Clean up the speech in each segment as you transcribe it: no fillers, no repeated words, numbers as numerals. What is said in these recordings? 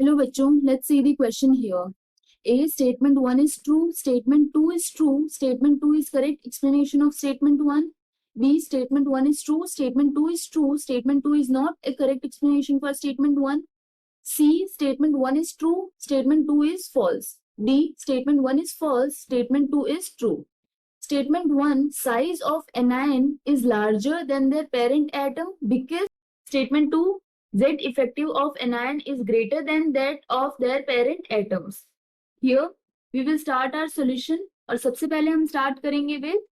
Hello बच्चों, let's see the question here. A, statement 1 is true, statement 2 is true, statement 2 is correct explanation of statement 1. B, statement 1 is true, statement 2 is true, statement 2 is not a correct explanation for statement 1. C, statement 1 is true, statement 2 is false. D, statement 1 is false, statement 2 is true. Statement 1, size of anion is larger than their parent atom because statement 2, Z effective of anion is greater than that of their parent atoms. Here we will start our solution और सबसे पहले हम start करेंगे with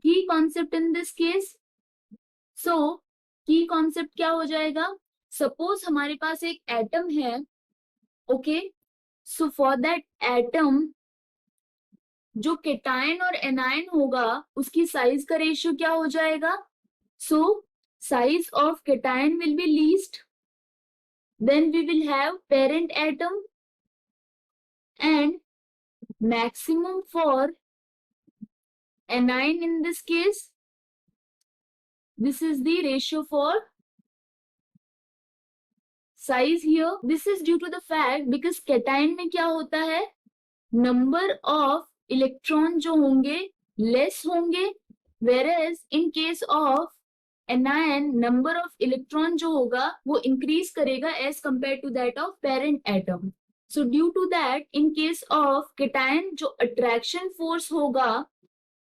key concept in this case. So key concept क्या हो जाएगा? Suppose हमारे पास एक atom है, okay? So for that atom जो केटायन और एनायन होगा उसकी साइज का रेशियो क्या हो जाएगा? So size of cation will be least, then we will have parent atom and maximum for anion in this case. This is the ratio for size here. This is due to the fact because cation में क्या होता है, number of electron जो होंगे less होंगे, whereas in case of anion number of electron जो होगा वो increase करेगा as compared to that of parent atom. So due to that in case of cation जो attraction force होगा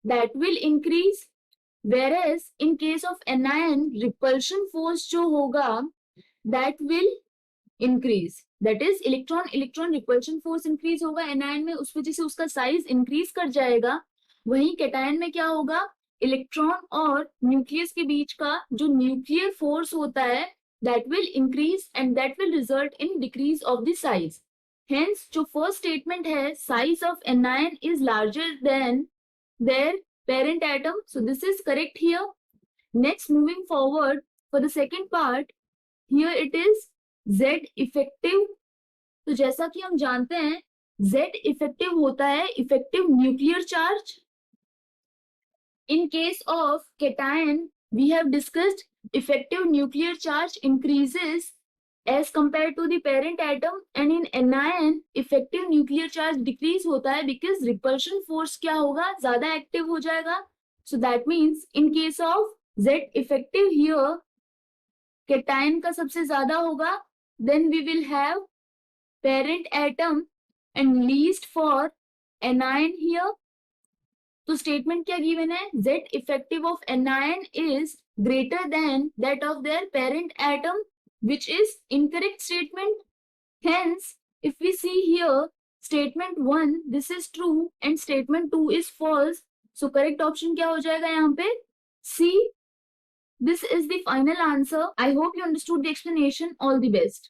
that will increase, whereas in case of anion repulsion force जो होगा that will increase. That is electron repulsion force increase होगा anion में, उस वजह से उसका साइज इंक्रीज कर जाएगा. वहीं केटायन में क्या होगा, इलेक्ट्रॉन और न्यूक्लियस के बीच का जो न्यूक्लियर फोर्स होता है that will increase and that will result in decrease of the size. Hence जो फर्स्ट स्टेटमेंट है, size of anion is larger than there parent atom, so this is correct here. Next moving forward for the second part, here it is Z effective. तो जैसा कि हम जानते हैं Z effective होता है effective nuclear charge. In case of cation we have discussed effective nuclear charge increases as compare to the parent atom, and in anion effective nuclear charge decrease होता है बिकॉज रिपल्शन फोर्स क्या होगा, ज्यादा active हो जाएगा. So that means in case of Z effective here cation का सबसे ज्यादा होगा, then we will have parent atom and least for anion here. तो statement क्या given है, Z effective of anion is greater than that of their parent atom, which is incorrect statement. Hence if we see here statement 1 this is true and statement 2 is false, so correct option क्या हो जाएगा यहाँ पे, C. This is the final answer. I hope you understood the explanation. All the best.